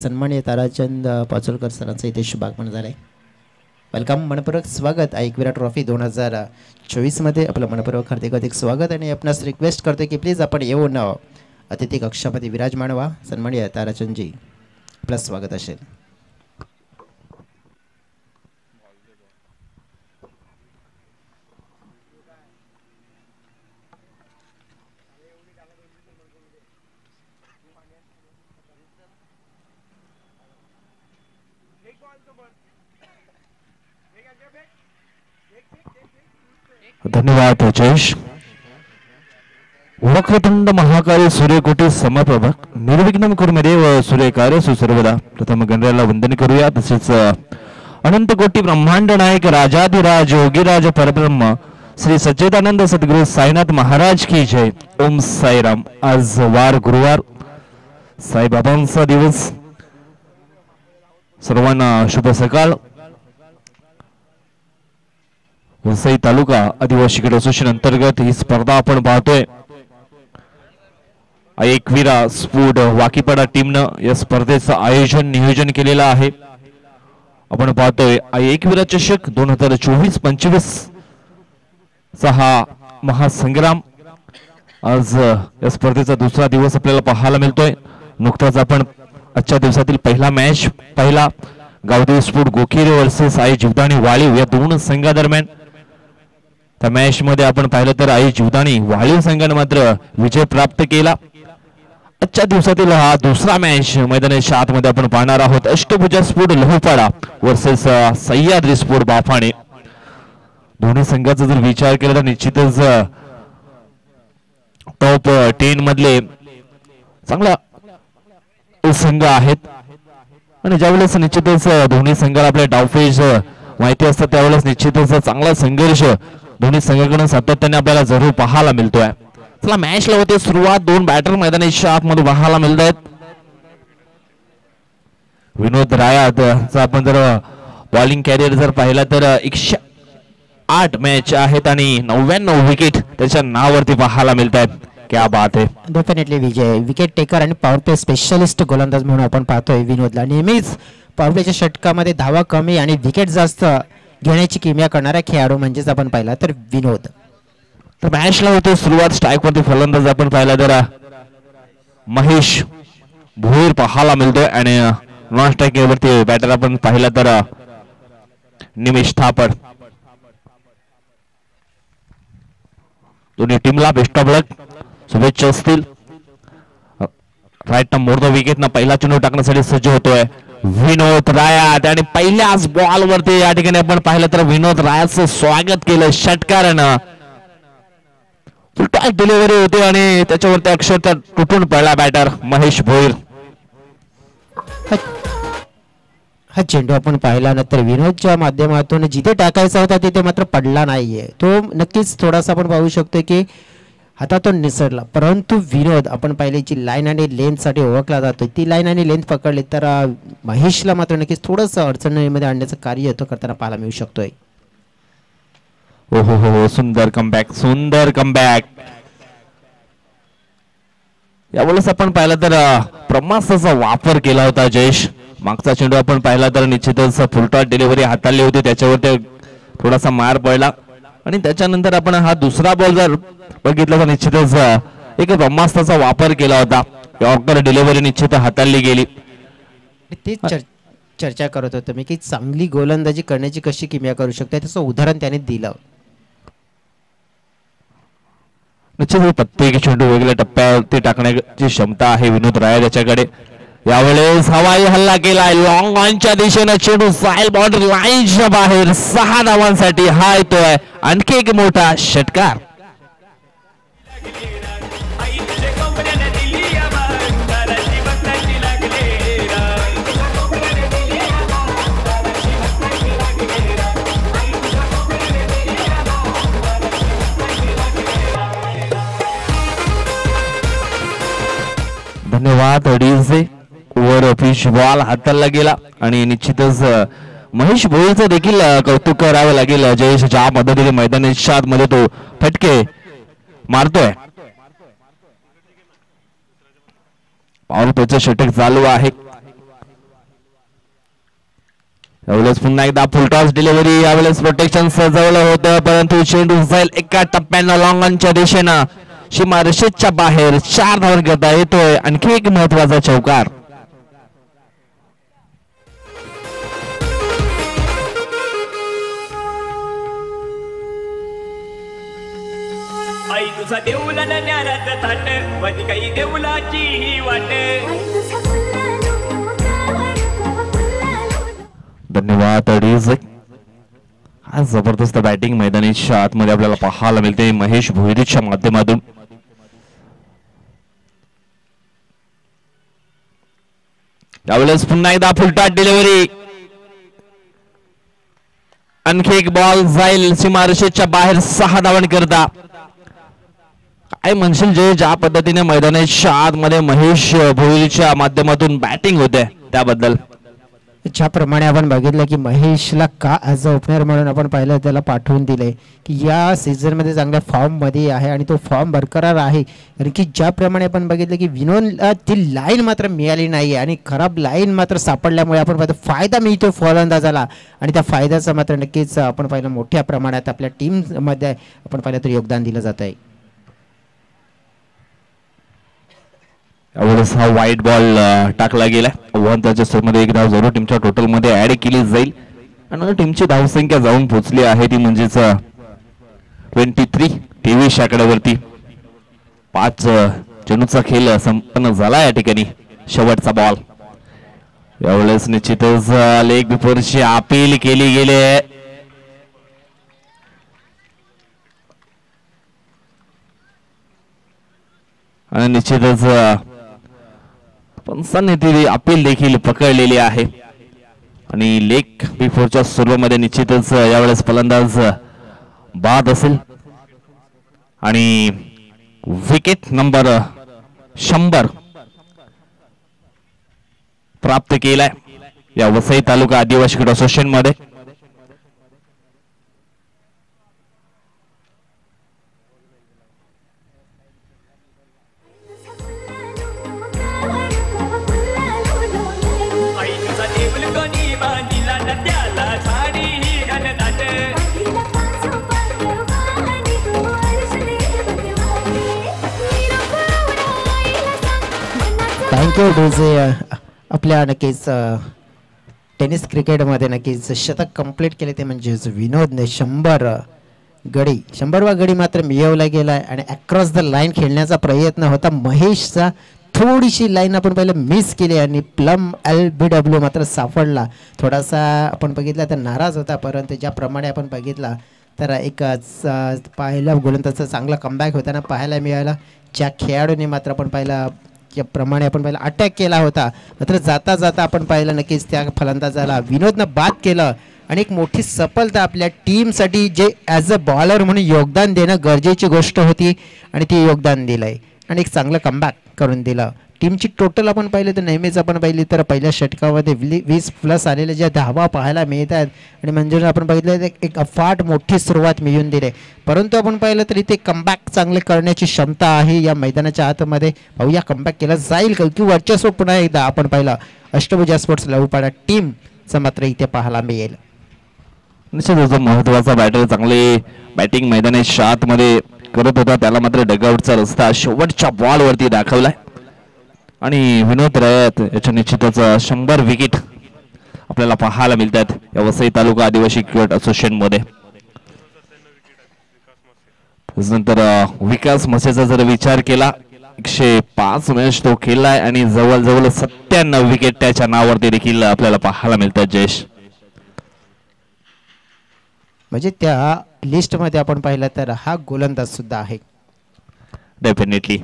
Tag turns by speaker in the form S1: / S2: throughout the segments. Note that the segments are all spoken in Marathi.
S1: सन्माननीय ताराचंद पाचोलकर सरांचं इथे शुभागमन झालंय. वेलकम, मनपूर्वक स्वागत एक विराट ट्रॉफी 2024 मध्ये आपलं मनपूर्वक हार्दिक स्वागत. आणि आपणास रिक्वेस्ट करतो की प्लीज आपण येऊन अतिथी कक्षामध्ये विराजमान व्हा. सन्माननीय ताराचंदजी आपलं स्वागत असेल.
S2: धन्यवाद जयेश. वक्रतुंड महाकाय सूर्यकोटी समप्रभ निर्विघ्नं कुर्मदेव सूर्यकार्येषु सर्वदा. प्रथम गणरायाला वंदन करूया. तसेच अनंत कोटी ब्रह्मांड नायक राजाधिराज योगीराज परब्रह्म श्री सच्चिदानंद सद्गुरु साईनाथ महाराज की जय. ओम साईराम. आज वार गुरुवार, साईबाबांचा दिवस. सर्वांना शुभ सकाळ. वसई तालुका आदिवासी क्रीडा असोसिएशन अंतर्गत ही स्पर्धा आपण पाहतोय. एकविरा स्पोर्ट वाकीपाडा टीमनं या स्पर्धेचं आयोजन नियोजन केलेलं आहे. आपण पाहतोय एकविरा चषक 2024-25 चा हा महासंग्राम. आज या स्पर्धेचा दुसरा दिवस आपल्याला पाहायला मिळतोय. नुकताच आपण आजच्या दिवसातील पहिला मॅच पाहिला. गावदेवी स्पोर्ट गोखिरे वर्सेस आई जीवदानी वाळीव या दोन संघादरम्यान. त्या मॅच मध्ये आपण पाहिलं तर आई जीवदानी वाळीव संघाने मात्र विजय प्राप्त केला. आजच्या दिवसातील हा दुसरा मॅच मैदानाच्या आतमध्ये आपण पाहणार आहोत. Ashtabhuja sport Lahupada versus Sahyadri sport Baphane. दोन्ही संघाचा जर विचार केला तर निश्चितच टॉप 10 मधले चांगला संघ आहेत. आणि ज्यावेळेस निश्चितच दोन्ही संघाला आपल्या डावपेच माहिती असतात त्यावेळेस निश्चितच चांगला संघर्ष दोन्ही संघाकडून सातत्याने आपल्याला जरूर पाहायला मिळतोय. चला मॅचला होते सुरुवात. दोन बॅटर मैदानाच्या आतमध्ये पाहायला मिळत आहेत. विनोद रायाचा आपण जर बॉलिंग कॅरियर जर पाहिला तर 108 मॅच आहेत आणि 99 विकेट त्याच्या नावावरती पाहायला मिळत आहेत. क्या बात है.
S1: डेफिनेटली विजय विकेट टेकर आणि पॉवर प्ले स्पेशलिस्ट गोलंदाज म्हणून आपण पाहतोय विनोदला. नेहमीच पॉवर प्लेच्या षटकामध्ये धावा कमी आणि विकेट जास्त घेण्याची किमया करणारा खेळाडू म्हणजेच आपण पाहिला तर विनोद.
S2: तर मॅचला होते सुरुवात. स्ट्राईक वरती फलंदाज आपण पाहिला तर महेश भोईर पाहायला मिळतोय आणि नॉन स्ट्राईक वरती बॅटर आपण पाहिला तर निमेश थापड. दोन्ही टीमला बेस्ट ऑफ लक, शुभेच्छा असतील. राईट ना मोर द विकेट ना पहिला चेंडू टाकण्यासाठी सज्ज होतोय विनोद रायात. आणि पहिल्याच बॉल वरती या ठिकाणी आपण पाहिलं तर विनोद रायाचं स्वागत केलं षटकारानं. फुलटॉस डिलिव्हरी होती आणि त्याच्यावरती अक्षरशः तुटून पडला बॅटर महेश भोईर.
S1: हा चेंडू आपण पाहिला नंतर विनोदच्या माध्यमातून जिथे टाकायचा होता तिथे मात्र पडला नाहीये. तो नक्कीच थोडासा आपण पाहू शकतो की हातातून निसरला. परंतु विनोद आपण पाहिले जी लाईन आणि लेंथ साठी ओळखला जातो ती लाईन आणि लेंथ पकडली तर महेशला मात्र नक्कीच थोडंसं अडचणीमध्ये आणण्याचं कार्य तो करताना पाहायला मिळू शकतोय.
S2: हो हो हो, सुंदर कमबॅक, सुंदर कमबॅक. यावेळेस आपण पाहिला तर ब्रह्मास्त्राचा वापर केला होता जयेश. मागचा चेंडू आपण पाहिला तर निश्चितच फुलटॉस डिलिव्हरी हाताळली होती, त्याच्यावरती थोडासा मार पडला. आणि त्याच्यानंतर आपण हा दुसरा बॉल जर बघितला तर निश्चितच एक ब्रह्मास्त्राचा वापर केला होता. यॉर्कर डिलिव्हरी निश्चित हाताळली गेली.
S1: तेच चर्चा करत होतो मी की चांगली गोलंदाजी करण्याची कशी किमया करू शकते त्याचं उदाहरण त्याने दिलं.
S2: निश्चित प्रत्येक चेंडू वेगळ्या टप्प्यावरती टाकण्याची क्षमता आहे विनोद राय त्याच्याकडे. यावेळेस हवाई हल्ला केलाय लॉंग ऑनच्या दिशेने. चेंडू साईल बाउंड्री लाईनच्या बाहेर 6 धावांसाठी हा येतोय आणखी एक मोठा षटकार. धन्यवाद डीजे. वर पिच बॉल हाताळला गेला आणि निश्चितच महेश भोईरचं देखील कौतुक करावं लागेल जयेश. ज्या पद्धतीने मैदानाच्या आतमध्ये तो फटके मारतोय. पॉवर प्लेचं षटक चालू आहे. यावेळेस पुन्हा एकदा फुलटॉस डिलिव्हरी, यावेळेस प्रोटेक्शन सजवलं होतं परंतु चेंडू जाईल एका टप्प्यानं लॉंग ऑनच्या दिशेनं, सीमारेषेच्या बाहेर 4 धावा करता येतोय. आणखी एक महत्वाचा चौकार.
S3: आई तुझा देऊला न्याराचं ताट वधी काही देऊलाची ही वाट.
S2: धन्यवाद. आज जबरदस्त बॅटिंग मैदानाच्या आतमध्ये आपल्याला पाहायला मिळते महेश भोईरीच्या माध्यमातून. यावेळेस पुन्हा एकदा फुलटाट डिलिव्हरी, आणखी एक बॉल जाईल सीमारेषेच्या बाहेर 6 धावा करता. काय म्हणशील जे ज्या पद्धतीने मैदानाच्या आतमध्ये महेश भोईरीच्या माध्यमातून बॅटिंग होते त्याबद्दल?
S1: ज्याप्रमाणे आपण बघितलं की महेशला का ॲज अ ओपनर म्हणून आपण पाहिलं त्याला पाठवून दिले की या सीझनमध्ये चांगल्या फॉर्ममध्ये आहे आणि तो फॉर्म बरकरार आहे. कारण की ज्याप्रमाणे आपण बघितलं की विनोदला ती लाईन मात्र मिळाली नाही आणि खराब लाईन मात्र सापडल्यामुळे आपण पाहतो फायदा मिळतो फलंदाजाला आणि त्या फायद्याचा मात्र नक्कीच आपण पाहिलं मोठ्या प्रमाणात आपल्या टीममध्ये आपण पाहिलं तर योगदान दिलं जात आहे.
S2: यावेळेस हा वाईट बॉल टाकला गेला. त्याच्या स्टोरमध्ये एक धाव जरूर टीमच्या टोटल मध्ये ऍड केली जाईल आणि टीमची धावसंख्या जाऊन पोहोचली आहे ती म्हणजेच 23 23 आकड्यावरती. 5 चेंडूचा खेळ संपन्न झाला या ठिकाणी. शेवटचा बॉल यावेळेस निश्चितच लेग बिफोरची अपील केली गेली आणि निश्चितच पंचांनी ती अपील देखील पकडलेली आहे आणि लेग बिफोरच्या सुरुवातीमध्ये निश्चितच यावेळेस फलंदाज बाद असेल आणि विकेट नंबर 100 प्राप्त केलाय या वसई तालुका आदिवासी क्रीडा असोसिएशन मध्ये.
S1: Thank you DJ. आपल्या नक्कीच टेनिस क्रिकेटमध्ये नक्कीच शतक कंप्लीट केले ते म्हणजेच विनोदने 100 वा गडी मात्र मिळवला गेलाय आणि अक्रॉस द लाईन खेळण्याचा प्रयत्न होता महेशचा. थोडीशी लाईन आपण पहिलं मिस केली आणि प्लम LBW मात्र सापडला. थोडासा आपण बघितला तर नाराज होता परंतु ज्याप्रमाणे आपण बघितला तर एक पहिला गोलंदाजाचा चांगला कमबॅक होताना पाहायला मिळाला. ज्या खेळाडूने मात्र आपण पाहिला प्रमाणे आपण पहिला अटॅक केला होता मात्र जाता जाता आपण पाहिलं नक्कीच त्या फलंदाजाला विनोदनं बाद केलं आणि एक मोठी सफलता आपल्या टीमसाठी जे ॲज अ बॉलर म्हणून योगदान देणं गरजेची गोष्ट होती आणि ती योगदान दिलंय आणि एक चांगलं कमबॅक करून दिलं. टीमची टोटल आपण पाहिलं तर नेहमीच आपण पाहिली तर पहिल्या षटकामध्ये 20+ आलेल्या ज्या धावा पाहायला मिळतात आणि म्हणजे आपण बघितलं एक अफाट मोठी सुरुवात मिळून दिली परंतु आपण पाहिलं तरी ते कमबॅक चांगले करण्याची क्षमता आहे या मैदानाच्या आतमध्ये. पाहूया कमबॅक केलं जाईल की वर्चस्व पुन्हा एकदा आपण पाहिलं अष्टभुजा स्पोर्ट्स लवपाडा टीमचं मात्र इथे पाहायला मिळेल.
S2: निश्चितच महत्वाचा बॅटर चांगली बॅटिंग मैदानाच्या आतमध्ये करत होता त्याला मात्र डगआउटचा रस्ता शेवटच्या बॉल वरती दाखवलाय आणि विनोद रयात याच्या निश्चितच 100 विकेट आपल्याला पाहायला मिळतात या वसई तालुका आदिवासी क्रिकेट असोसिएशन मध्ये. नंतर विकास मसेचा जर विचार केला 105 मॅच तो खेळलाय आणि जवळजवळ 97 विकेट त्याच्या नावावरती देखील आपल्याला पाहायला मिळतात. जयेश
S1: म्हणजे त्या लिस्ट मध्ये आपण पाहिलं तर हा गोलंदाज सुद्धा आहे.
S2: डेफिनेटली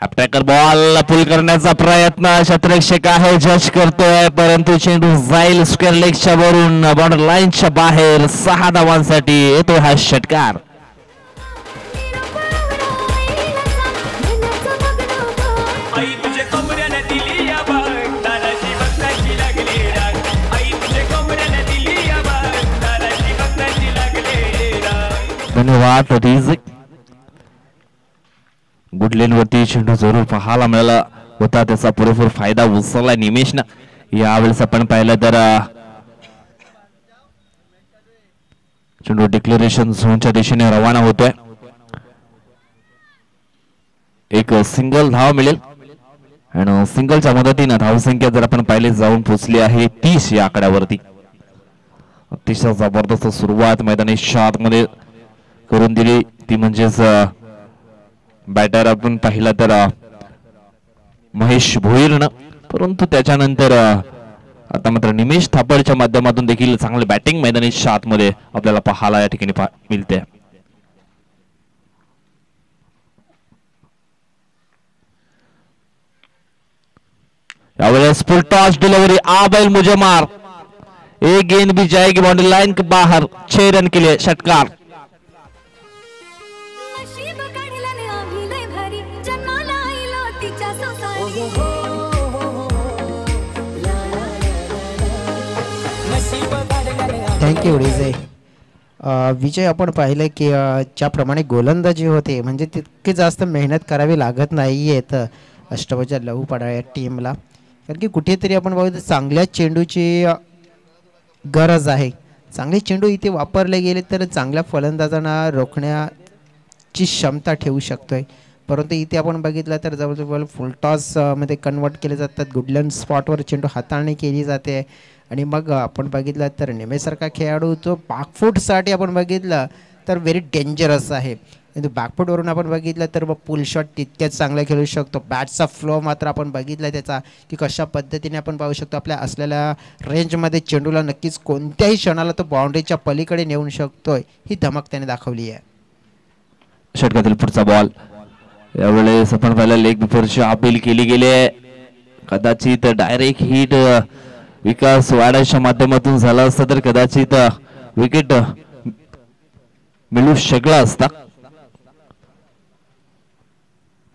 S2: अटॅकर बॉल पुल करण्याचा प्रयत्न क्षेत्ररक्षक आहे जज करतोय परंतु चेंडू जाईल स्क्वेअर लेगच्या वरून बॉर्डर लाईनच्या बाहेर 6 धावांसाठी येतो हा षटकार. धन्यवाद. गुड लेन वरती चेंडू जरूर पाहायला मिळाला होता त्याचा पुरेपूर फायदा उचलला निमेशनं. यावेळेस आपण पाहिलं तर चेंडू डिक्लेरेशन झोनच्या दिशेने रवाना होतोय. एक सिंगल धाव मिळेल आणि सिंगलच्या मदतीने धावसंख्या जर आपण पाहिले जाऊन पोहोचली आहे 30 या आकड्यावरती. अतिशय जबरदस्त सुरुवात मैदानी मध्ये करून दिली ती म्हणजेच बॅटर आपण पाहिला तर महेश भोईरनं, परंतु त्याच्यानंतर आता मात्र निमेश थापडच्या माध्यमातून देखील चांगली बॅटिंग मैदानी मध्ये आपल्याला पाहायला या ठिकाणी मिळते. यावेळेस फुल टॉस डिलीवरी आ बैल मुझे मार, एक गेंद भी जाएगी बाउंड्री लाइन के बाहर. 6 रन के लिए षटकार.
S1: थँक्यू विजय. विजय आपण पाहिलं की ज्याप्रमाणे गोलंदाजी होते म्हणजे तितकी जास्त मेहनत करावी लागत नाहीये तर अष्टभुजा लहू पडा या टीमला, कारण की कुठेतरी आपण बघतो चांगल्या चेंडूची गरज आहे. चांगले चेंडू इथे वापरले गेले तर चांगल्या फलंदाजांना रोखण्याची क्षमता ठेवू शकतोय, परंतु इथे आपण बघितलं तर जवळजवळ फुल टॉस मध्ये कन्वर्ट केले जातात. गुडलँड स्पॉटवर चेंडू हाताळणी केली जाते आणि मग आपण बघितलं तर नेमेसारखा खेळाडू जो बॅकफूटसाठी आपण बघितलं तर व्हेरी डेंजरस आहे. কিন্তু बॅकफूटवरून आपण बघितलं तर मग पुल शॉट तितक्याच चांगला खेळू शकतो. बॅटचा फ्लो मात्र आपण बघितला त्याचा की कशा पद्धतीने आपण पाहू शकतो आपल्या असलेल्या रेंजमध्ये चेंडूला नक्कीच कोणत्याही क्षणाला तो बाउंड्रीच्या पलीकडे नेऊ शकतोय ही धमक त्याने दाखवली आहे.
S2: षटकातील पुढचा बॉल यावेळेस आपण पहिला लेग बिफोरची अपील केली गेली आहे. कदाचित डायरेक्ट हिट विकास वाड्याच्या माध्यमातून झाला असता तर कदाचित विकेट मिळू शकला असता,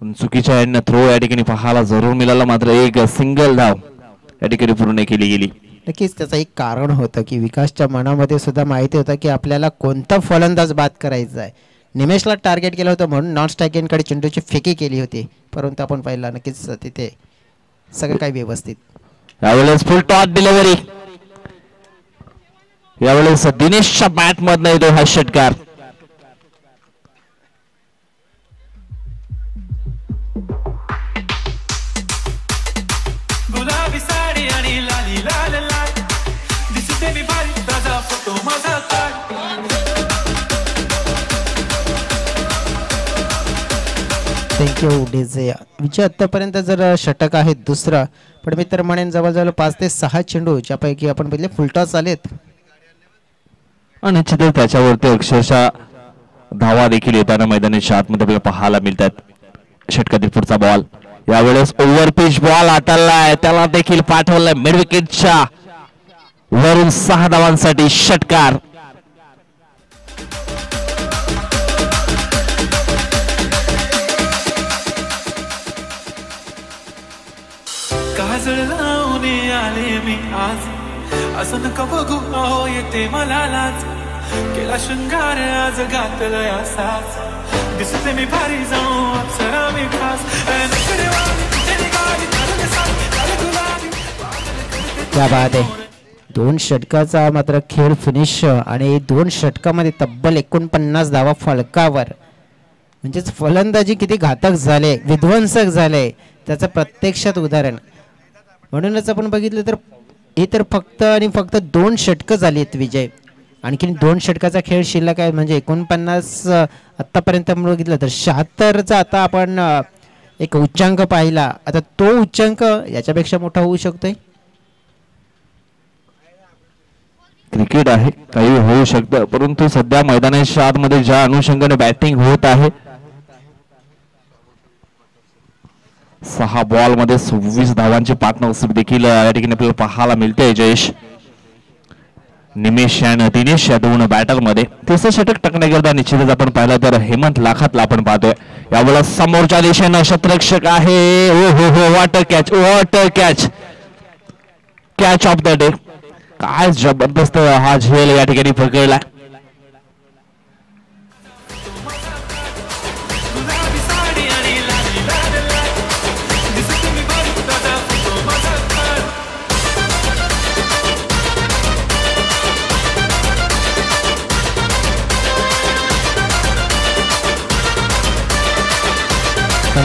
S2: पण चुकीच्या एंडने थ्रो या ठिकाणी पाहायला जरूर मिळाला. मात्र एक सिंगल धाव या ठिकाणी पूर्ण केली गेली.
S1: नक्कीच त्याचं एक कारण होतं की विकासच्या मनामध्ये सुद्धा माहिती होतं की आपल्याला कोणता फलंदाज बाद करायचा आहे. निमेशला टार्गेट केलं होतं म्हणून नॉन स्ट्रायकिंगकडे चेंडूची फेकी केली होती, परंतु आपण पाहिला नक्कीच तिथे सगळं काही व्यवस्थित.
S2: यावेळेस फुल टॉस डिलिव्हरी, यावेळेस दिनेशच्या बॅट मधनं येतो हा षटकार.
S4: गुलाबी साडी आणि लाली लाल लाल दिसते मी भारी ताजा फोटो माझा काढ.
S1: Thank you DJ. विजय आतापर्यंत जर षटक आहे दुसरं, पण मी तर म्हणेन जवळजवळ 5 ते 6 चेंडू ज्यापैकी आपण पहिले फुलटॉस आलेत
S2: आणि निश्चितच त्याच्यावरती अक्षरशः धावा देखील येताना मैदानी मध्ये आपल्याला पाहायला मिळतात. षटकातील पुढचा बॉल यावेळेस ओव्हर पिच बॉल हाताळलाय, त्याला देखील पाठवलाय मिड विकेटच्या वरून 6 धावांसाठी षटकार.
S4: काजळ लावून आले मी आज, असं नका बघू अहो येते मला लाज. केला शृंगार आज घातलाय असाच, दिसते मी भारी जाऊ अप्सरा मी खास.
S1: क्या बात आहे. 2 षटकाचा मात्र खेळ फिनिश आणि 2 षटकामध्ये तब्बल 49 धावा फलकावर, म्हणजेच फलंदाजी किती घातक झाले विध्वंसक झाले त्याचं प्रत्यक्षात उदाहरण. म्हणूनच आपण बघितलं तर हे तर फक्त आणि फक्त 2 षटकं झाली आहेत विजय. आणखीन 2 षटकाचा खेळ शिल्लक आहे, म्हणजे 49 आत्तापर्यंत बघितलं तर 76चा आता आपण एक उच्चांक पाहिला. आता तो उच्चांक याच्यापेक्षा मोठा होऊ शकतोय.
S2: क्रिकेट आहे, काही होऊ शकतं, परंतु सध्या मैदानाच्या आतमध्ये ज्या अनुषंगाने बॅटिंग होत आहे 6 बॉल मध्ये 26 धावांची पार्टनरशिप देखील या ठिकाणी आपल्याला पाहायला मिळते. जयेश, निमेश आणि दिनेश या 2 बॅटर मध्ये. तिसरं षटक टाकण्याकरता निश्चितच आपण पाहिलं तर हेमंत लाखातला आपण पाहतोय. यावेळेस समोरच्या दिशेनं शतरक्षक आहे. ओ हो हो, water catch, water catch, catch of the day. काय जबरदस्त हा झेल या ठिकाणी पकडला.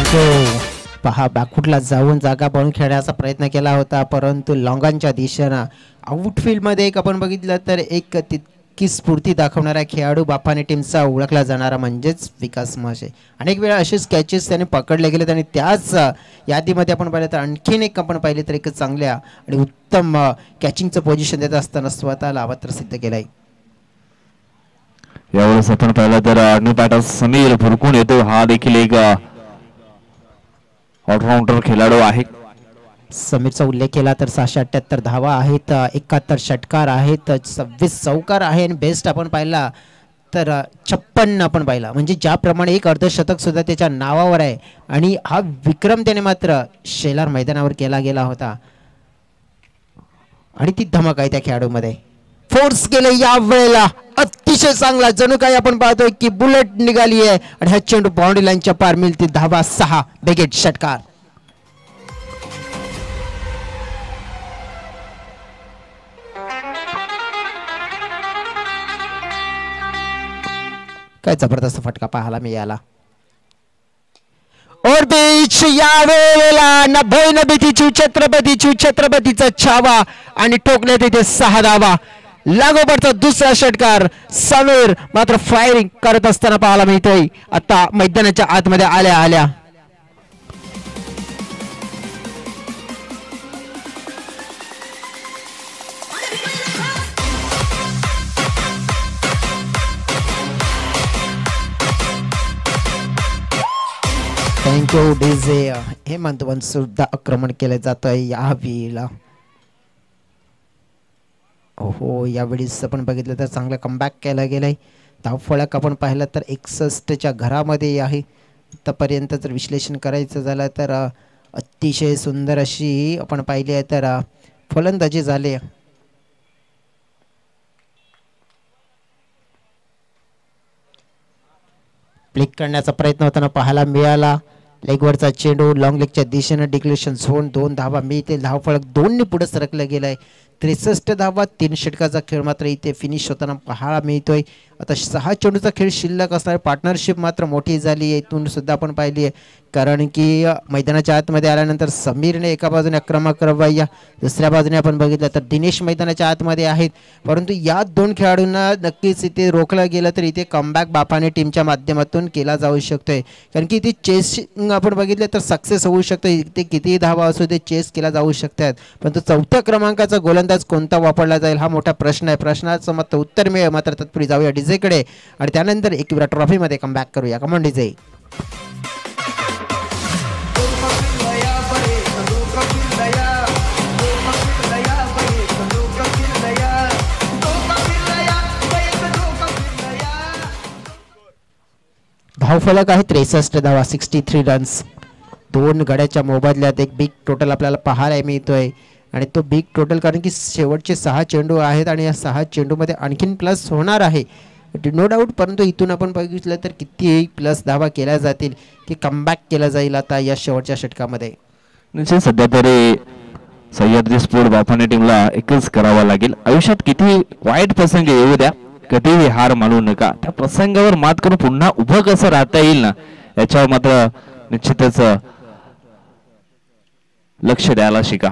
S1: थँक्यू. पहा बॅकफुटला जाऊन जागा बनवून खेळण्याचा प्रयत्न केला होता, परंतु लॉंगांच्या दिशेनं आउटफील्डमध्ये एक आपण बघितलं तर एक तितकी स्फूर्ती दाखवणारा खेळाडू बापाने टीमचा ओळखला जाणारा म्हणजेच विकास महाशय. अनेक वेळा असेच कॅचेस त्याने पकडले गेलेत आणि त्याच यादीमध्ये आपण पाहिलं तर आणखीन एक आपण पाहिले तर एक चांगल्या आणि उत्तम कॅचिंगचं पोझिशन देत असताना स्वतःला अवत्र सिद्ध केलं आहे.
S2: यावेळेस आपण पाहिलं तर न्यू बॅटर समीर भुरकून येतो. हा देखील एक ऑलराऊंडर खेळाडू आहे.
S1: समीरचा उल्लेख केला तर 678 धावा आहेत, 71 षटकार आहेत, 26 चौकार आहे आणि बेस्ट आपण पाहिला तर 56 आपण पाहिला. म्हणजे ज्याप्रमाणे एक अर्धशतक सुद्धा त्याच्या नावावर आहे आणि हा विक्रम त्याने मात्र शेलार मैदानावर केला गेला होता आणि ती धमक आहे त्या खेळाडूमध्ये. फोर्स केले या वेळेला अतिशय चांगला, जणू काही आपण पाहतोय की बुलेट निघाली आहे आणि हा चेंडू बाउंड्री लाईनच्या पार मिळते. धावा 6 बेगेट षटकार. काय जबरदस्त फटका पाहायला मिळाला. और बीच या वेळेला न भय न भीतीची छत्रपतीचा छावा आणि टोकण्यात येते 6 धावा. लागोपाठचा दुसरा षटकार. समीर मात्र फायरिंग करत असताना पाहायला मिळतोय आता मैदानाच्या आतमध्ये आल्या. Thank you DJ. हेमंत वन सुद्धा आक्रमण केलं जातंय या वेळेला. हो यावेळेस आपण बघितलं तर चांगलं कमबॅक केलं गेलंय. धावफलक आपण पाहिलं तर 61च्या घरामध्ये आहे. आतापर्यंत जर विश्लेषण करायचं झालं तर अतिशय सुंदर अशी आपण पाहिली आहे तर फलंदाजी झाली. प्लिक करण्याचा प्रयत्न होताना पाहायला मिळाला. लेगवरचा चेंडू लॉंग लेगच्या दिशेनं डिक्लेरेशन झोन 2 धावा मिळते. धावफलक 2ने पुढे सरकलं गेलंय. 63 धावा 3 षटकाचा खेळ मात्र इथे फिनिश होताना पाहायला मिळतोय. आता 6 चेंडूचा खेळ शिल्लक असणार. पार्टनरशिप मात्र मोठी झाली आहे. इथून सुद्धा आपण पाहिली आहे कारण की मैदानाच्या आतमध्ये आल्यानंतर समीरने एका बाजूने आक्रमक रवैया, दुसऱ्या बाजूने आपण बघितलं तर दिनेश मैदानाच्या आतमध्ये आहेत. परंतु या 2 खेळाडूंना नक्कीच इथे रोखलं गेलं तर इथे कमबॅक बापाने टीमच्या माध्यमातून केला जाऊ शकतोय. कारण की इथे चेसिंग आपण बघितलं तर सक्सेस होऊ शकतं. इथे कितीही धावा असू दे चेस केला जाऊ शकतात. परंतु 4थ्या क्रमांकाचा गोलंदाज कोणता वापरला जाईल हा मोठा प्रश्न आहे. प्रश्नाचं मात्र उत्तर मिळेल. मात्र तत्पूर्वी जाऊया डीजेकडे आणि त्यानंतर एकविरा ट्रॉफीमध्ये कमबॅक करूया. Come on DJ. धावफलक आहे 63 धावा 63 रन्स. 2 गड्याच्या मोबदल्यात एक बिग टोटल आपल्याला पाहायला मिळतोय आणि तो बिग टोटल कारण की शेवटचे 6 चेंडू आहेत आणि या 6 चेंडूमध्ये आणखीन प्लस होणार आहे नो डाऊट. परंतु इथून आपण बघितलं तर किती प्लस धावा केल्या जातील की कमबॅक केला जाईल आता या शेवटच्या षटकामध्ये.
S2: सध्या तरी सह्याद्री स्पोर्ट बापाने टीमला एकच करावा लागेल. आयुष्यात किती वाईट प्रसंग येऊ द्या, कधीही हार मानू नका. त्या प्रसंगावर मात करून पुन्हा उभं कसं राहता येईल ना याच्यावर मात्र निश्चितच लक्ष द्यायला शिका.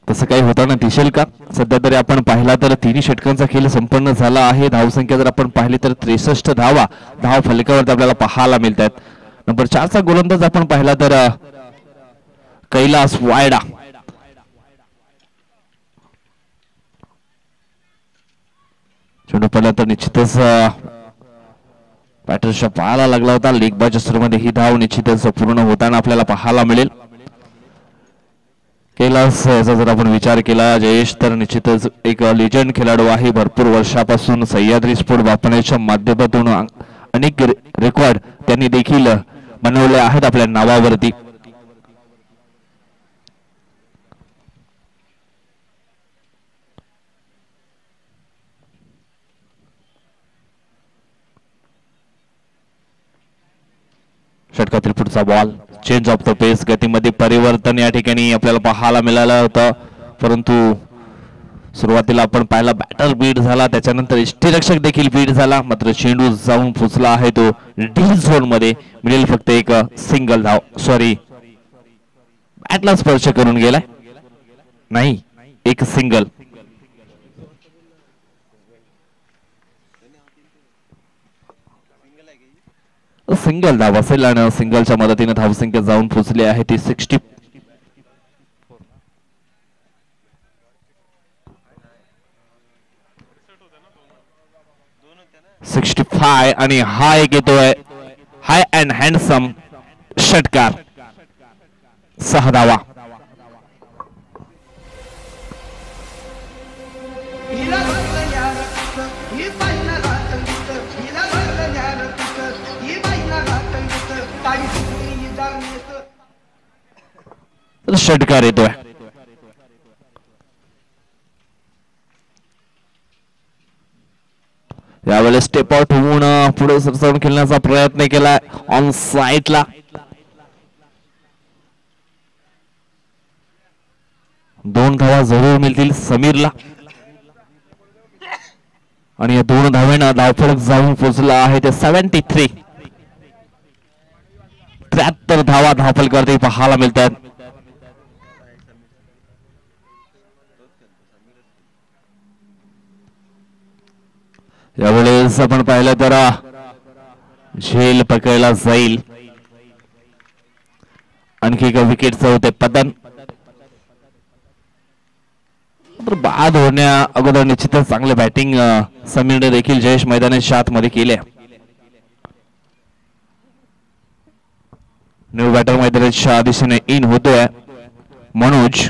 S2: तसं काही होताना दिसेल का? सध्या तरी आपण पाहिला तर 3 षटकांचा खेळ संपन्न झाला आहे. धावसंख्या जर आपण पाहिली तर 63 धावा धाव फलकावरती आपल्याला पाहायला मिळत आहेत. नंबर 4चा गोलंदाज आपण पाहिला तर कैलास वायडा. चेंडू पडला तर निश्चितच बॅटर्सच्या पायाला लागला होता. लेग बाजू सुरूमध्ये ही धाव निश्चितच पूर्ण होताना आपल्याला पाहायला मिळेल. कैलास याचा जर आपण विचार केला जयेश तर निश्चितच एक लेजंड खेळाडू आहे. भरपूर वर्षापासून सह्याद्री स्पोर्ट बापण्याच्या माध्यमातून अनेक रेकॉर्ड त्यांनी देखील बनवले आहेत आपल्या नावावरती. षटकातील पुढचा बॉल. चेंज ऑफ द पेस, गतीमध्ये परिवर्तन या ठिकाणी आपल्याला पाहायला मिळालं होतं. परंतु सुरुवातीला आपण पाहिला बॅटर बीट झाला, त्याच्यानंतर यष्टीरक्षक देखील बीट झाला, मात्र चेंडू जाऊन पोचला आहे तो डी झोन मध्ये. मिळेल फक्त एक सिंगल धाव, सॉरी बॅटला स्पर्श करून गेलाय, नाही एक सिंगल. सिंगल धाव असेल आणि सिंगलच्या मदतीने धावसंख्या जाऊन पोहोचली आहे ती 65 आणि हा एक येतोय हाय अँड हँडसम षटकार, 6 धावा. षटकार येतोय. यावेळेस स्टेप आउट होऊन पुढे सरसावून खेळण्याचा प्रयत्न केला ऑन साइडला. दोन धावा जरूर मिळतील समीरला आणि या 2 धाव्यानं धावफलक जाऊन पोहोचला आहे ते 73. 73 धावा धावफलकावरती पाहायला मिळतात. यावेळेस आपण पाहिलं तर झेल पकडायला जाईल. आणखी एका विकेटचं होते पतन. बाद होण्या अगोदर निश्चितच चांगले बॅटिंग समीरने देखील जयेश मैदानाच्या आतमध्ये केले. न्यू बॅटर मैदानाच्या दिशेने इन होतोय मनोज.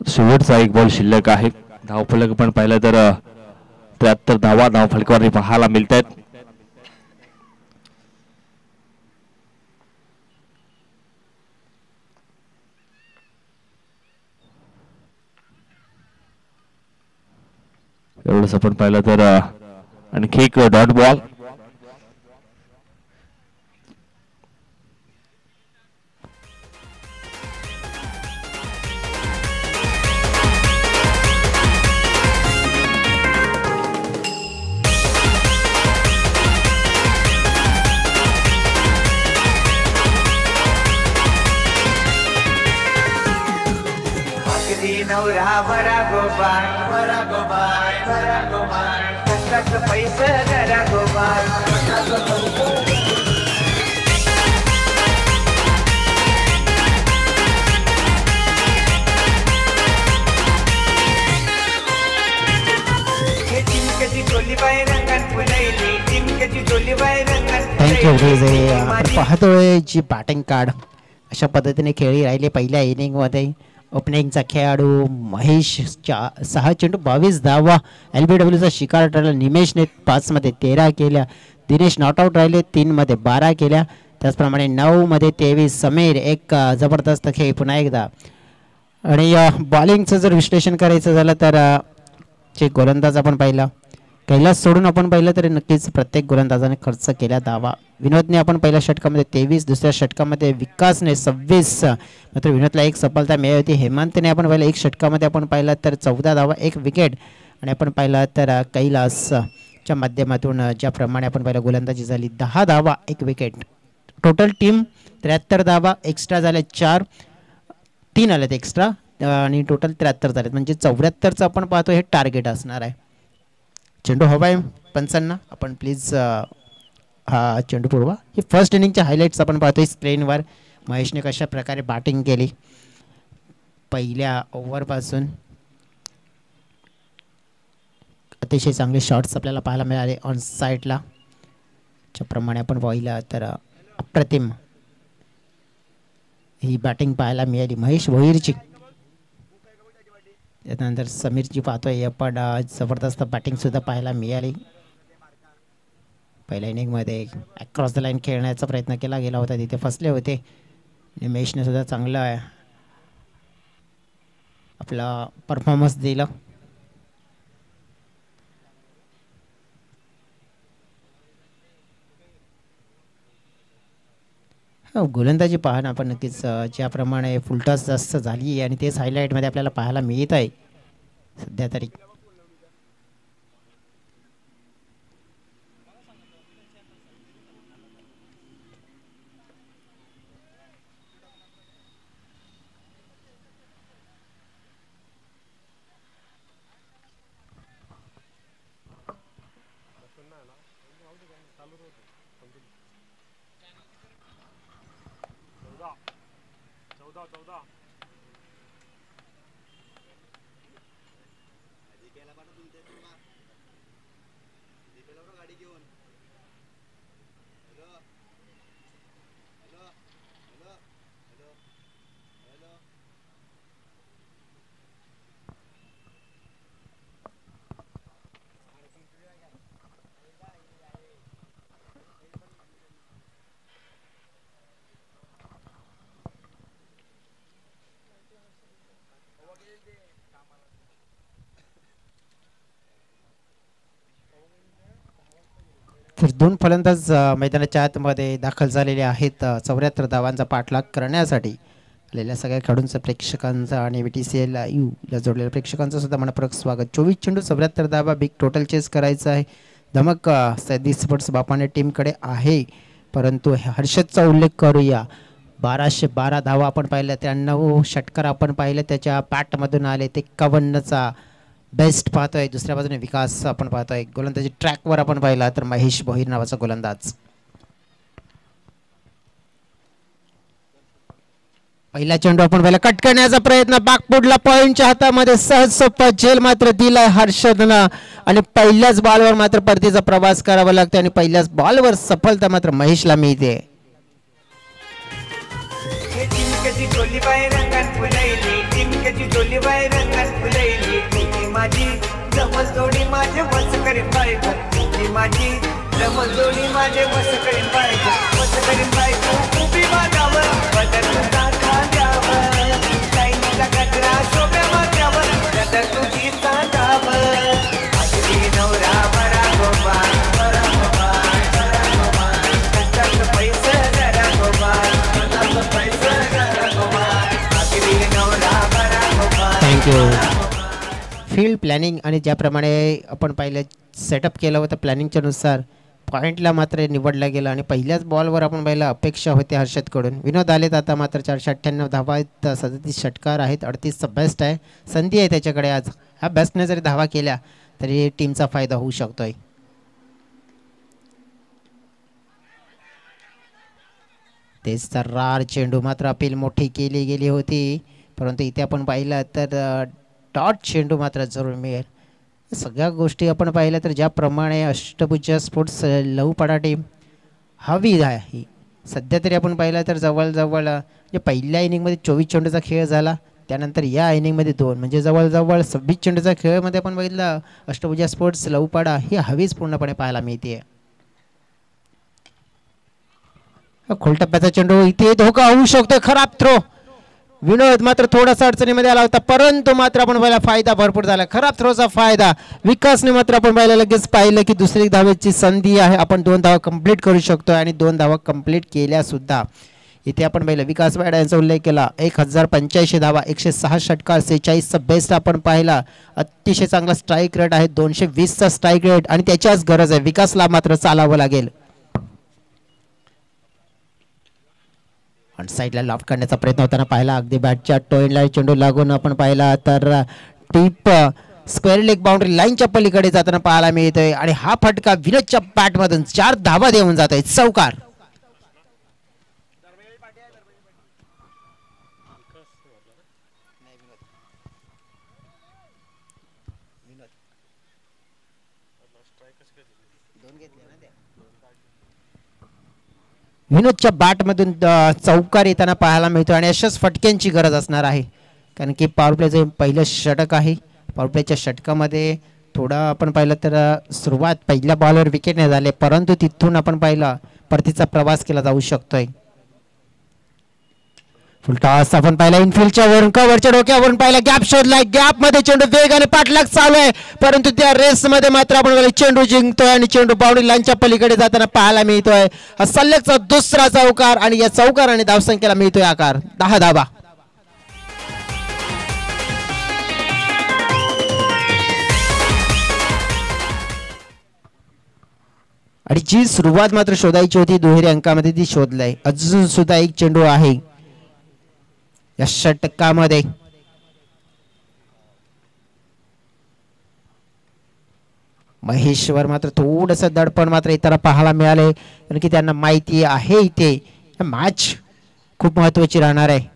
S2: शेवटचा एक बॉल शिल्लक आहे. धावफलक पण पाहिलं तर 73 धावा धावफलकावरती पाहायला मिळत आहेत. एवढंच आपण पाहिलं तर आणखी एक डॉट बॉल.
S5: नवरा बरा गोबार, बरा गोबार, बरा गोबार, कष्टाचं पैसे जरा गोबार.
S1: थँक्यू. आपण पाहतोय जी बॅटिंग कार्ड अशा पद्धतीने खेळी राहिली पहिल्या इनिंग मध्ये. ओपनिंगचा खेळाडू महेशच्या 6 चेंडू 22 धावा. LBWचा शिकार ठरला. निमेशने 5 मध्ये 13 केल्या. दिनेश नॉट आउट राहिले, 3 मध्ये 12 केल्या. त्याचप्रमाणे 9 मध्ये 23. समीर एक जबरदस्त खेळ पुन्हा एकदा. आणि बॉलिंगचं जर विश्लेषण करायचं झालं तर जे गोलंदाज आपण पाहिला कैलास सोडून आपण पाहिलं तरी नक्कीच प्रत्येक गोलंदाजाने खर्च केल्या धावा. विनोदने आपण पहिल्या षटकामध्ये 23, दुसऱ्या षटकामध्ये विकासने 26, मात्र विनोदला एक सफलता मिळाली होती. हेमंतने आपण पाहिलं एक षटकामध्ये आपण पाहिलं तर 14 धावा 1 विकेट. आणि आपण पाहिलं तर कैलासच्या माध्यमातून ज्याप्रमाणे आपण पाहिलं गोलंदाजी झाली 10 धावा 1 विकेट. टोटल टीम 73 धावा, एक्स्ट्रा झाले 4, 3 आलेत एक्स्ट्रा आणि टोटल 73 झालेत. म्हणजे 74चं आपण पाहतो हे टार्गेट असणार आहे. चेंडू हवा आहे पंचांना. आपण प्लीज हा चेंडू पुरवा. ही फर्स्ट इनिंगचे हायलाईट्स आपण पाहतोय स्क्रीनवर. महेशने कशा प्रकारे बॅटिंग केली पहिल्या ओव्हरपासून. अतिशय चांगले शॉट्स आपल्याला पाहायला मिळाले ऑन साईडला. ज्याप्रमाणे आपण पाहिलं तर अप्रतिम ही बॅटिंग पाहायला मिळाली महेश भोईरची. त्यानंतर समीरची पाहतोय आपण जबरदस्त बॅटिंगसुद्धा पाहायला मिळाली. पहिल्या इनिंगमध्ये अक्रॉस द लाईन खेळण्याचा प्रयत्न केला गेला होता, तिथे फसले होते. निमेशने सुद्धा चांगला आपला परफॉर्मन्स दिला. गोलंदाजी पाहणं आपण नक्कीच ज्याप्रमाणे फुलटॉस जास्त झाली आहे आणि तेच हायलाईटमध्ये आपल्याला पाहायला मिळत आहे सध्या तरी. तर दोन फलंदाज मैदानाच्या आतमध्ये दाखल झालेले आहेत 74 धावांचा पाठलाग करण्यासाठी. आलेल्या सगळ्या खेळाडूंचं प्रेक्षकांचा आणि VTCL ला जोडलेल्या प्रेक्षकांचं सुद्धा मनपूर्वक स्वागत. 24 चेंडू 74 धावा बिग टोटल चेस करायचं आहे. धमक सैदी स्पोर्ट्स बापाने टीमकडे आहे, परंतु हर्षदचा उल्लेख करूया. 1212 धावा आपण पाहिल्या, 93 षटकार आपण पाहिलं त्याच्या पॅटमधून आले. ते 51चा बेस्ट पाहतोय. दुसऱ्या बाजूने विकास आपण पाहतोय. गोलंदाजी ट्रॅकवर आपण पाहिला तर महेश भोईर नावाचा गोलंदाज. पहिला चेंडू आपण पाहिला, कट करण्याचा प्रयत्न, बागपुडला पॉइंटच्या हातामध्ये सहज सोपा झेल मात्र दिलाय हर्षदनं आणि पहिल्याच बॉलवर मात्र परतीचा प्रवास करावा लागतो आणि पहिल्याच बॉलवर सफलता मात्र महेशला मिळते.
S5: माझी जमल जोडी माझे वस करीन बायको, माझी जमल जोडी माझे वस करीन बायको, वस करीन बायको उभी माझ्यावर बदल तुझा खांद्यावर, लाईनीचा कचरा शोभे माझ्यावर बदल तुझी सांगावर. आजली नवरा बरा गोपाळ, बरा गोपाळ, बरा गोपाळ, कष्टाचं पैसे जरा गोपाळ, कष्टाचं पैसे जरा गोपाळ. आजली नवरा बरा गोपाळ.
S1: थँक्यू. फील्ड प्लॅनिंग आणि ज्याप्रमाणे आपण पाहिलं सेटअप केलं होतं प्लॅनिंगच्या नुसार पॉईंटला मात्र निवडला गेला आणि पहिल्याच बॉलवर आपण पाहिलं अपेक्षा होते हर्षदकडून. विनोद आलेत आता मात्र 498 धावा आहेत, 37 षटकार आहेत, 38चा बेस्ट आहे. संधी आहे त्याच्याकडे आज. ह्या बेस्टने जरी धावा केल्या तरी टीमचा फायदा होऊ शकतोय. तेच तर रार चेंडू मात्र अपील मोठी केली गेली होती, परंतु इथे आपण पाहिलं तर डॉट चेंडू मात्र जरूर मिळेल. सगळ्या गोष्टी आपण पाहिल्या तर ज्याप्रमाणे अष्टभुज स्पोर्ट्स लहूपाडा टीम हवी आहे सध्या तरी आपण पाहिलं तर जवळजवळ जे पहिल्या इनिंगमध्ये 24 चेंडूचा खेळ झाला, त्यानंतर या इनिंगमध्ये 2 म्हणजे जवळजवळ 26 चेंडूचा खेळमध्ये आपण बघितलं अष्टभुजा स्पोर्ट्स लहूपाडा ही हवीच पूर्णपणे पाहायला मिळते. खोलटप्प्याचा चेंडू इथे धोका होऊ शकतो, खराब थ्रो. विनोद मात्र थोडासा अडचणीमध्ये आला होता, परंतु मात्र आपण पाहिला फायदा भरपूर झाला. खराब थ्रोचा फायदा. विकासने मात्र आपण पाहिलं लगेच पाहिलं की दुसरी धावेची संधी आहे, आपण 2 धावा कंप्लीट करू शकतो आणि 2 धावा कंप्लीट केल्या सुद्धा. इथे आपण पाहिलं विकास वाडा यांचा उल्लेख केला. 1085 धावा, 106 षटकार, 46चा बेस्ट आपण पाहिला. अतिशय चांगला स्ट्राईक रेट आहे, 220चा स्ट्राईक रेट आणि त्याच्याच गरज आहे. विकासला मात्र चालावं लागेल. साईडला लॉफ्ट करण्याचा प्रयत्न होताना पाहिला, अगदी बॅटच्या टोइनला चेंडू लागून आपण पाहिला तर टीप स्क्वेअर लेग बाउंड्री लाईनच्या पलीकडे जाताना पाहायला मिळतोय आणि हा फटका विनोदच्या बॅटमधून 4 धावा देऊन जातोय. चौकार. विनोदच्या बॅटमधून चौकार येताना पाहायला मिळतो आणि अशाच फटक्यांची गरज असणार आहे, कारण की पॉवर प्लेचं पहिलं षटक आहे. पॉवर प्लेच्या षटकामध्ये थोडा आपण पाहिलं तर सुरुवात पहिल्या बॉलवर विकेट नाही झाले, परंतु तिथून आपण पाहिलं परतीचा प्रवास केला जाऊ शकतोय. फुलटॉस आपण पाहिला इनफिल्डच्या वरून कव्हरच्या डोक्यावरून पाहिला गॅप शोधलाय गॅप मध्ये चेंडू वेगाने पाठलाग चालू आहे परंतु त्या रेस मध्ये मात्र आपण चेंडू जिंकतोय आणि चेंडू बाउंड्री लाईनच्या पलीकडे जाताना पाहायला मिळतोय हा सलगचा दुसरा चौकार आणि या चौकाराने धावसंख्येला मिळतोय आकार 10 धावा. आणि जी सुरुवात मात्र शोधायची होती दुहेरी अंकामध्ये ती शोधलाय अजून सुद्धा एक चेंडू आहे या षटकामध्ये. महेश्वर मात्र थोडस दडपण मात्र इतर पाहायला मिळाले कारण की त्यांना माहिती आहे इथे मॅच खूप महत्वाची राहणार आहे.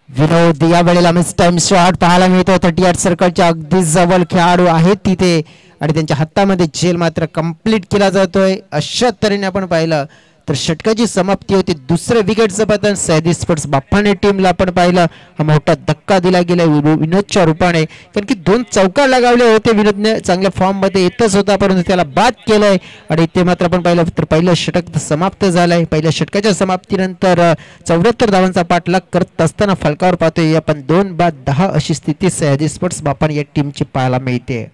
S1: विनोद या वेळेला मिस टाइम शॉट पाहायला मिळतो 38 सर्कलच्या अगदी जवळ खेळाडू आहेत तिथे आणि त्यांच्या हातामध्ये झेल मात्र कंप्लीट केला जातोय. अशा तऱ्हेने आपण पाहिलं तर षटकाची समाप्ती होती. दुसरे विकेटचं पतन सह्याद्री स्पोर्ट्स बाप्पाने टीमला आपण पाहिलं हा मोठा धक्का दिला गेला विनोदच्या रूपाने कारण की 2 चौकार लगावले होते. विनोदने चांगल्या फॉर्म मध्ये येतच होता परंतु त्याला बाद केलंय आणि ते मात्र आपण पाहिलं तर पहिलं षटक समाप्त झालंय. पहिल्या षटकाच्या समाप्तीनंतर 74 धावांचा पाठलाग करत असताना फलकावर पाहतोय आपण 2 बाद 10 अशी स्थिती सह्याद्री स्पोर्ट्स बाप्पाने या टीमची पाहायला मिळते.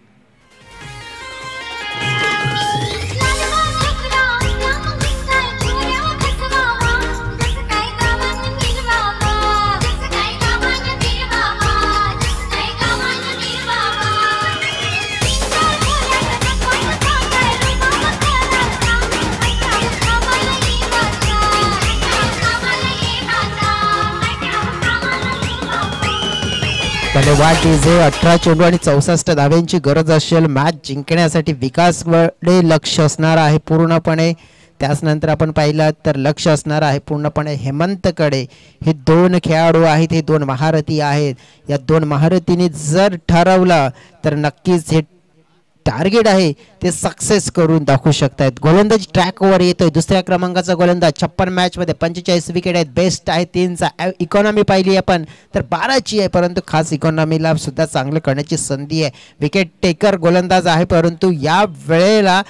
S1: धन्यवाद डीजे. 18 चेंडू आणि 64 धाव्यांची गरज असेल मॅच जिंकण्यासाठी. विकासकडे लक्ष असणार आहे पूर्णपणे. त्याच नंतर आपण पाहिलं तर लक्ष असणार आहे पूर्णपणे हेमंतकडे. हे 2 खेळाडू आहेत हे 2 महारथी आहेत. या 2 महारथींनी जर ठरवलं तर नक्कीच हे टार्गेट आहे ते सक्सेस करून दाखवू शकतात. गोलंदाज ट्रॅकवर येतोय. दुसऱ्या क्रमांकाचा गोलंदाज 56 मॅच मध्ये 45 विकेट आहेत. बेस्ट आहे 3चा. इकॉनॉमी पाहिली आपण तर 12ची आहे परंतु खास इकॉनॉमीला सुद्धा चांगलं करण्याची संधी आहे. विकेट टेकर गोलंदाज आहे परंतु या वेळेला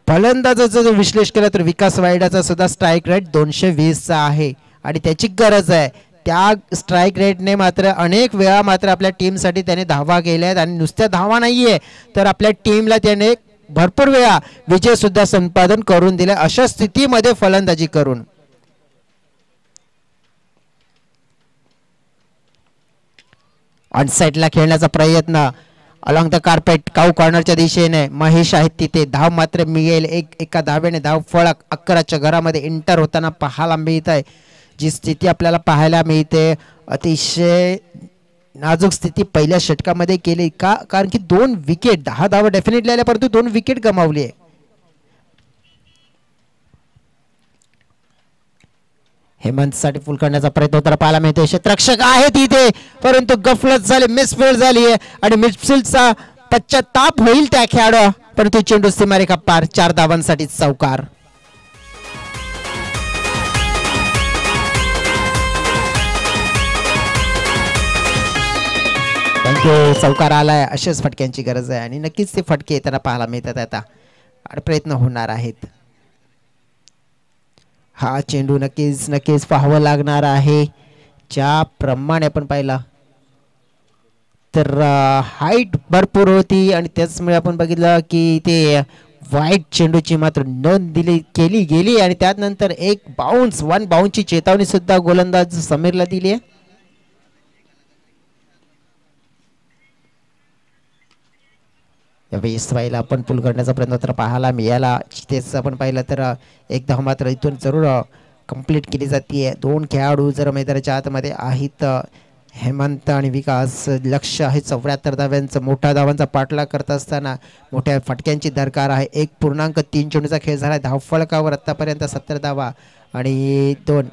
S1: फलंदाजाचं जर विश्लेषण केलं तर विकास वायडाचा सुद्धा स्ट्राईक रेट 220चा आहे आणि त्याची गरज आहे. त्या स्ट्राईक रेटने मात्र अनेक वेळा मात्र आपल्या टीमसाठी त्याने धावा केल्या आहेत आणि नुसत्या धावा नाहीये तर आपल्या टीमला त्याने भरपूर वेळा विजय सुद्धा संपादन करून दिले अशा स्थितीमध्ये फलंदाजी करून. ऑनसाइडला खेळण्याचा प्रयत्न अलॉंग द कार्पेट काऊ कॉर्नरच्या दिशेने महेश आहेत तिथे. धाव मात्र मिळेल. एका धावेने धाव फळक 11च्या घरामध्ये एंटर होताना पाहायला मिळत आहे. जी स्थिती आपल्याला पाहायला मिळते अतिशय नाजूक स्थिती पहिल्या षटकामध्ये केली का कारण की 2 विकेट 10 धावा डेफिनेटली आल्या परंतु 2 विकेट गमावली आहे. हेमंत साठी फुल करण्याचा प्रयत्न होताना पाहायला मिळतोय. क्षेत्ररक्षक आहे तिथे परंतु गफलत झाली मिसफील्ड झाली आहे आणि मिसफील्डचा पश्चाताप होईल त्या खेळाडू परंतु चेंडू सीमारेखा पार. 4 धावांसाठी चौकार. चौकार आलाय. अशाच फटक्यांची गरज आहे आणि नक्कीच ते फटके येताना पाहायला मिळतात आता आणि प्रयत्न होणार आहेत. हा चेंडू नक्कीच पाहावं लागणार आहे. ज्याप्रमाणे आपण पाहिला तर हाईट भरपूर होती आणि त्याचमुळे आपण बघितलं की ते वाईट चेंडूची मात्र नोंद केली गेली आणि त्यानंतर एक बाउन्स 1 बाउन्सची चेतावणी सुद्धा गोलंदाज समीरला दिली आहे. यावेळी आपण पुल करण्याचा प्रयत्न तर पाहायला मिळाला. तेच आपण पाहिलं तर एक धाव मात्र इथून जरूर कंप्लीट केली जाते. 2 खेळाडू जर मैदानाच्या आतमध्ये आहेत हेमंत आणि विकास. लक्ष आहे 74 धाव्यांचं. मोठ्या धावांचा पाठलाग करत असताना मोठ्या फटक्यांची दरकार आहे. 1.3 चेंडूचा खेळ झाला. धावफलकावर आतापर्यंत 70 धावा आणि 2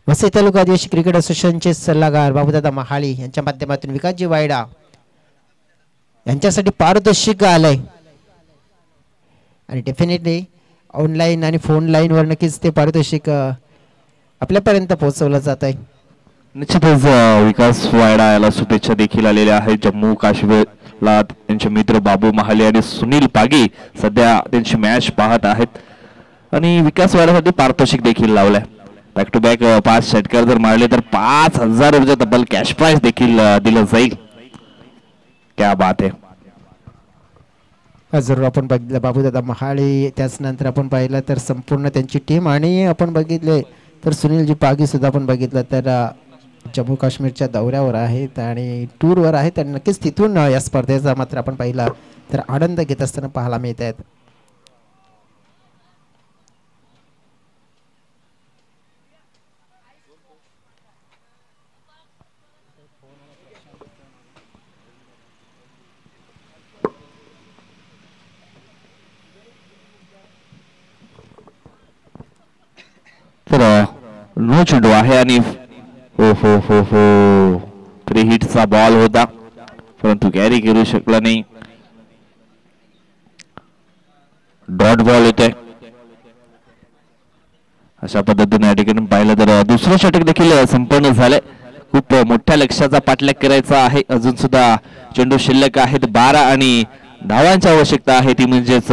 S1: वसई तालुका आदिवासी क्रिकेट असोसिएशनचे सल्लागार बाबूदादा महाळी यांच्या माध्यमातून विकासजी वायडा यांच्यासाठी पारितोषिक आलंय आणि डेफिनेटली ऑनलाईन आणि फोन लाईन वर नक्कीच ते पारितोषिक आपल्यापर्यंत पोहोचवलं जात आहे.
S2: निश्चितच विकास वायडा याला शुभेच्छा देखील आलेल्या आहेत. जम्मू काश्मीर ला त्यांचे मित्र बाबू महाले आणि सुनील पागी सध्या त्यांची मॅच पाहत आहेत आणि विकास वाड्यासाठी पारितोषिक देखील लावलंय. बॅक टू बॅक 5 षटकार जर मारले तर 5,000 रुपये तब्बल कॅश प्राइज देखील दिलं जाईल. क्या बात आहे.
S1: जरूर आपण बघितलं बाबूदादा महाळे, त्याच नंतर आपण पाहिलं तर संपूर्ण त्यांची टीम आणि आपण बघितले तर सुनीलजी पागी सुद्धा आपण बघितलं तर जम्मू काश्मीरच्या दौऱ्यावर आहेत आणि टूरवर आहेत आणि नक्कीच तिथून या स्पर्धेचा मात्र आपण पाहिला तर आनंद घेत असताना पाहायला मिळत आहेत.
S2: तर नो चेंडू आहे आणि हो हो हो हो फ्री हिटचा बॉल होता परंतु कॅरी करू शकला नाही. डॉट बॉल येतोय. अशा पद्धतीने या ठिकाणी पाहिलं तर दुसरं षटक देखील संपन्न झालंय. खूप मोठ्या लक्ष्याचा पाठलाग करायचा आहे. अजून सुद्धा चेंडू शिल्लक आहेत 12 आणि धावांची आवश्यकता आहे ती म्हणजेच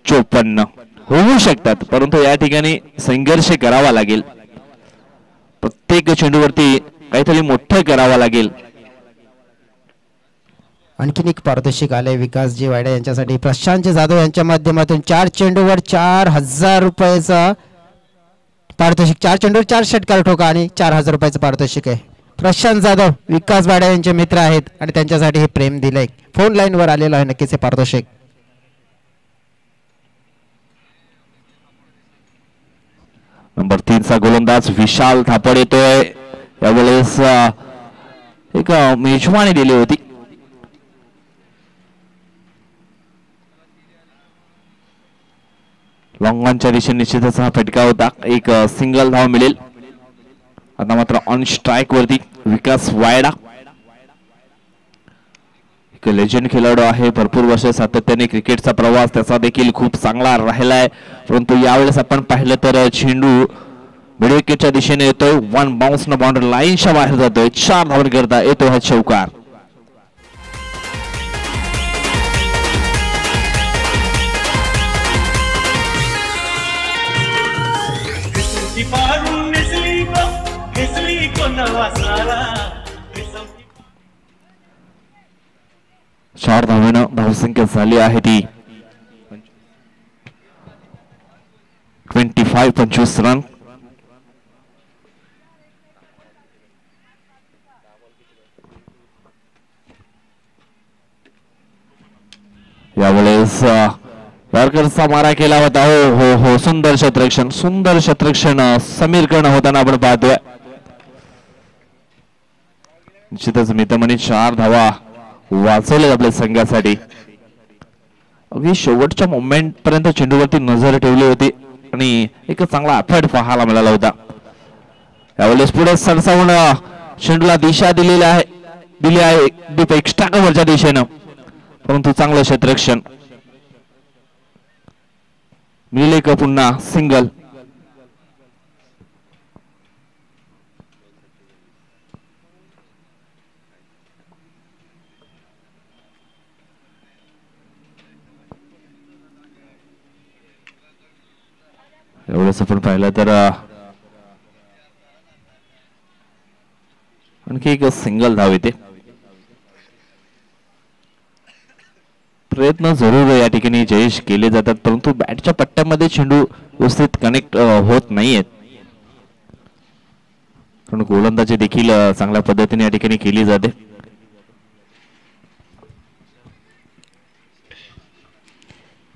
S2: 54 होऊ शकतात परंतु या ठिकाणी संघर्ष करावा लागेल. प्रत्येक चेंडूवरती काहीतरी मोठं करावं लागेल.
S1: आणखीन एक पारितोषिक आले विकासजी वाडे यांच्यासाठी. प्रशांत जाधव यांच्या माध्यमातून 4 चेंडूवर 4,000 रुपयाचा पारितोषिक. 4 चेंडूवर 4 षटकार ठोका आणि 4,000 रुपयाचं पारितोषिक आहे. प्रशांत जाधव विकास वाडे यांचे मित्र आहेत आणि त्यांच्यासाठी हे प्रेम दिलंय. फोन लाईन वर आलेलं आहे नक्कीच हे पारितोषिक.
S2: नंबर 3 चा गोलंदाज विशाल थापड येतोय. यावेळेस एक मेजवानी दिली होती. लॉंगॉनच्या दिशेने निश्चितच हा फटका होता. एक सिंगल धाव मिळेल. आता मात्र ऑन स्ट्राइक वरती विकास वायडा. एक लेजंड खेळाडू आहे. भरपूर वर्ष सातत्याने क्रिकेटचा प्रवास त्याचा देखील खूप चांगला राहिलाय परंतु यावेळेस आपण पाहिलं तर चेंडू मिड विकेटच्या दिशेने येतोय. 1 बाउन्स न बाउंड्री लाईनच्या बाहेर जातोय. 4 धावांकरता येतो हा चौकार. चार धावेनं धावसंख्या झाली आहे ती 25 रन. यावेळेस वारकरचा मारा केला होता. हो हो हो सुंदर शतरक्षण समीर कर्ण होताना आपण पाहतोय. निश्चितच मित्रमणी 4 धावा वाचवले आपल्या संघासाठी. अगदी शेवटच्या मोमेंट पर्यंत चेंडूवरती नजर ठेवली होती आणि एक चांगला एफर्ट पाहायला मिळाला होता. यावेळेस पुढे सरसावून चेंडूला दिशा दिली आहे दीप एक्स्ट्रा कव्हरच्या दिशेनं परंतु चांगलं क्षेत्ररक्षण मिळेल का पुन्हा सिंगल. एवढंच आपण पाहिलं तर आणखी एक सिंगल धाव येते. प्रयत्न जरूर या ठिकाणी जयेश केले जातात परंतु बॅटच्या पट्ट्यामध्ये चेंडू व्यवस्थित कनेक्ट होत नाहीयेत. पण गोलंदाजी देखील चांगल्या पद्धतीने या ठिकाणी केली जाते.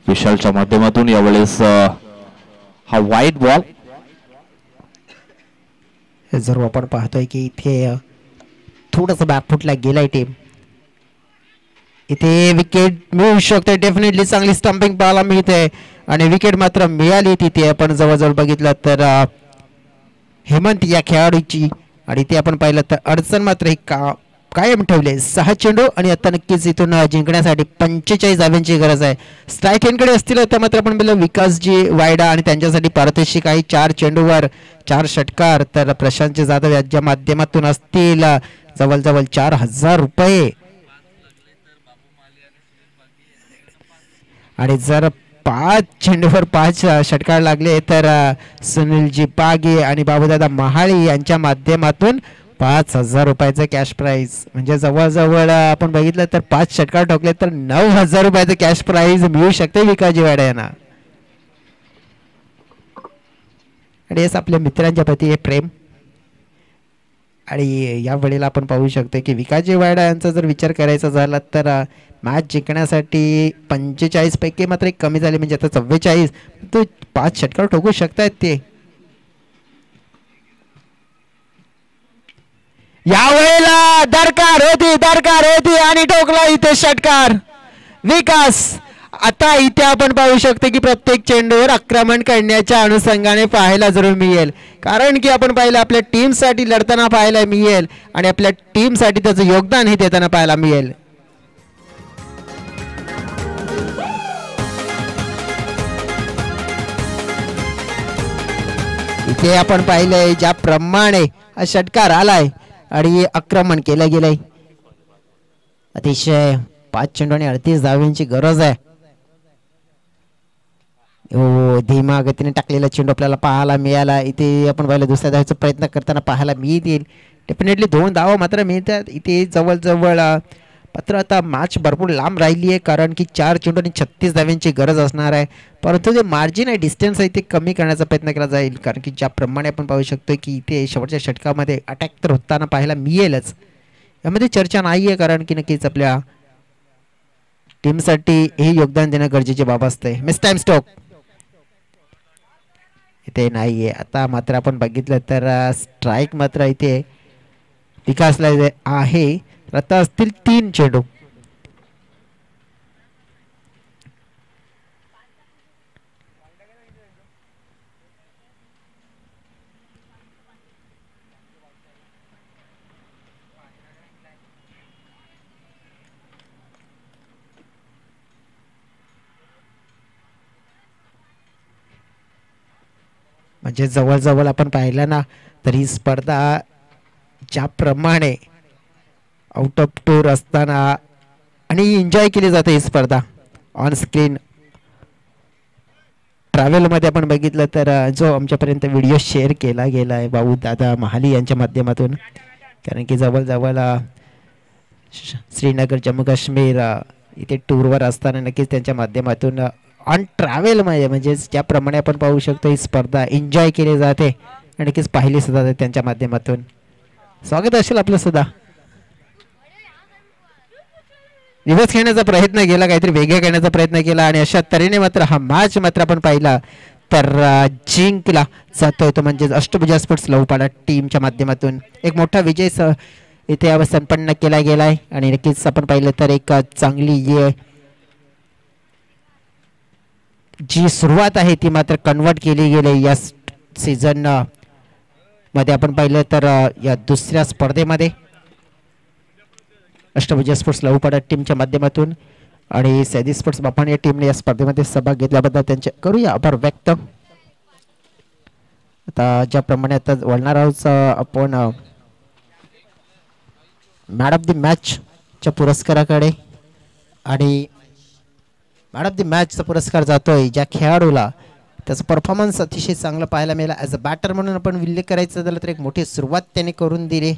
S2: विशालच्या माध्यमातून यावेळेस हा वाईट बॉल.
S1: जर आपण पाहतोय की इथे थोडस बॅकफुटला गेलाय टीम. इथे विकेट मिळू शकते. डेफिनेटली चांगली स्टंपिंग पाहायला मिळते आणि विकेट मात्र मिळाली तिथे. आपण जवळजवळ बघितलं तर हेमंत या खेळाडूची आणि ते आपण पाहिलं तर अडचण मात्र ही कायम ठेवले. 6 चेंडू आणि आता नक्कीच इथून जिंकण्यासाठी 45 धाव्यांची गरज आहे. स्ट्राईक एंडकडे असतील तर मात्र आपण पाहिलं विकासजी वायडा आणि त्यांच्यासाठी पारितोषिक आहे 4 चेंडूवर 4 षटकार. तर प्रशांत जाधव यांच्या माध्यमातून असतील जवळजवळ 4,000 रुपये. आणि जर 5 चेंडूवर 5 षटकार लागले तर सुनीलजी पागे आणि बाबूदादा महाळी यांच्या माध्यमातून 5,000 रुपयाचं कॅश प्राइज. म्हणजे जवळजवळ आपण बघितलं तर 5 षटकार ठोकले तर 9,000 रुपयाचं कॅश प्राइज मिळू शकते विकासजी वाडा यांना. आणि हेच आपल्या मित्रांच्या प्रती हे प्रेम. आणि या वेळेला आपण पाहू शकतो की विकासजी वाडा यांचा जर विचार करायचा झाला तर मॅच जिंकण्यासाठी 45 पैकी मात्र एक कमी झाले, म्हणजे आता 44 तो 5 षटकार ठोकू शकतात ते. यावेळेला दरकार होती आणि ठोकला इथे षटकार विकास. आता इथे आपण पाहू शकतो की प्रत्येक चेंडूवर आक्रमण करण्याच्या अनुषंगाने पाहायला जरूर मिळेल, कारण की आपण पाहिलं आपल्या टीमसाठी लढताना पाहायला मिळेल आणि आपल्या टीमसाठी त्याचं योगदान हे देताना पाहायला मिळेल. इथे आपण पाहिलंय ज्याप्रमाणे हा षटकार आलाय आणि आक्रमण केलं गेलंय. अतिशय 5 चेंडू आणि 38 धावांची गरज आहे. धीमा गतीने टाकलेला चेंडू आपल्याला पाहायला मिळाला. इथे आपण पाहिलं दुसऱ्या धावेचा प्रयत्न करताना पाहायला मिळतील. डेफिनेटली 2 धावा मात्र मिळतात इथे जवळजवळ. मात्र आता मॅच भरपूर लांब राहिली आहे, कारण की 4 चेंडू आणि 36 धावांची गरज असणार आहे. परंतु जे मार्जिन आहे, डिस्टन्स आहे, ते कमी करण्याचा प्रयत्न केला जाईल, कारण की ज्याप्रमाणे आपण पाहू शकतो की इथे शेवटच्या षटकामध्ये अटॅक तर होताना पाहायला मिळेलच. यामध्ये चर्चा नाही आहे, कारण की नक्कीच आपल्या टीमसाठी हे योगदान देणं गरजेचे बाब असते. मिस टाइम स्टॉक इथे नाहीये. आता मात्र आपण बघितलं तर स्ट्राईक मात्र इथे विकासला आहे. आता असतील 3 चेंडू. म्हणजे जवळजवळ आपण पाहिलं ना तर ही स्पर्धा ज्याप्रमाणे आउट ऑफ टूर असताना आणि एन्जॉय केली जाते ही स्पर्धा ऑन स्क्रीन ट्रॅव्हलमध्ये आपण बघितलं तर जो आमच्यापर्यंत व्हिडिओ शेअर केला गेला आहे भाऊ दादा महाली यांच्या माध्यमातून, कारण की जवळजवळ श्रीनगर जम्मू काश्मीर इथे टूरवर असताना नक्कीच त्यांच्या माध्यमातून ऑन ट्रॅव्हलमध्ये म्हणजे ज्याप्रमाणे आपण पाहू शकतो ही स्पर्धा एन्जॉय केली जाते आणि नक्कीच पाहिली सुद्धा जाते त्यांच्या माध्यमातून. स्वागत असेल आपलं सुद्धा. दिवस खेळण्याचा प्रयत्न केला, काहीतरी वेगळं करण्याचा प्रयत्न केला आणि अशा तऱ्हेने मात्र हा मॅच मात्र आपण पाहिला तर जिंकला जातोय तो म्हणजे अष्टभुजा स्पोर्ट्स लवपाडा टीमच्या माध्यमातून. एक मोठा विजय इथे संपन्न केला गेलाय आणि नक्कीच आपण पाहिलं तर एक चांगली जी सुरुवात आहे ती मात्र कन्वर्ट केली गेली या सीझन मध्ये. आपण पाहिलं तर या दुसऱ्या स्पर्धेमध्ये अष्टभुजा स्पोर्ट्स लवपाडा टीमच्या माध्यमातून आणि सैदी स्पोर्ट्स बापान या टीमने या स्पर्धेमध्ये सहभाग घेतल्याबद्दल त्यांचे करूया आभार व्यक्त. आता ज्याप्रमाणे आता वळणार आहोत आपण मॅन ऑफ द मॅचच्या पुरस्काराकडे आणि मॅन ऑफ द मॅचचा पुरस्कार जातोय ज्या खेळाडूला त्याचा परफॉर्मन्स अतिशय चांगला पाहायला मिळाला. ॲज अ बॅटर म्हणून आपण उल्लेख करायचा झाला तर एक मोठी सुरुवात त्याने करून दिली.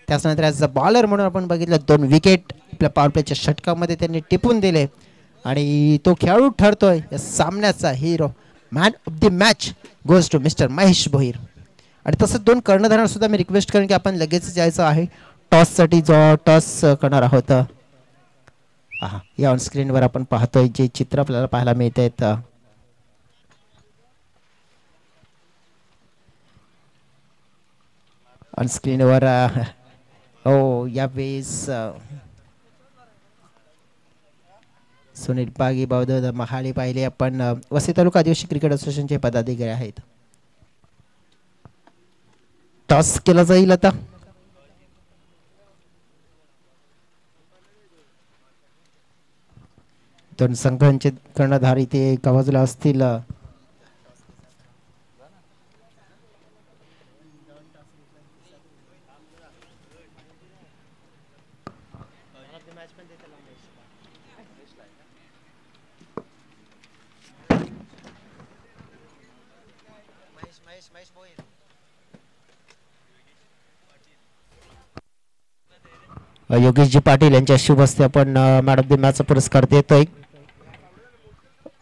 S1: त्याच्यानंतर ॲज अ बॉलर म्हणून आपण बघितलं 2 विकेट आपल्या पॉवर प्लेच्या षटकामध्ये त्यांनी टिपून दिले आणि तो खेळाडू ठरतोय या सामन्याचा hero. Man of the match goes to mister Mahesh Bhoir. आणि तसंच 2 कर्णधारांना सुद्धा मी रिक्वेस्ट करेन की आपण लगेच जायचं आहे टॉससाठी, जो टॉस करणार आहोत. हा या ऑन स्क्रीनवर आपण पाहतोय जे चित्र आपल्याला पाहायला मिळत आहेत. ऑन स्क्रीनवर हो यावेळेस सुनील पागी बौद्ध महाली पाहिले आपण वसई तालुका आदिवासी क्रिकेट असोसिएशनचे पदाधिकारी आहेत. टॉस केला जाईल आता. दोन संघांचे कर्णधार इथे एका बाजूला असतील. योगेशजी पाटील यांच्या शुभ हस्ते आपण मॅन ऑफ द मॅचचा पुरस्कार देतोय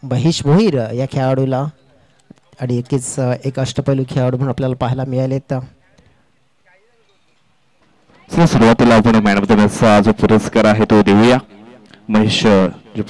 S1: महेश मोहीर या खेळाडूला आणि एक अष्टपैलू खेळाडू म्हणून आपल्याला पाहायला मिळालेत.
S2: सुरुवातीला आपण मॅन ऑफ द मॅचचा जो पुरस्कार आहे तो देऊया. महेश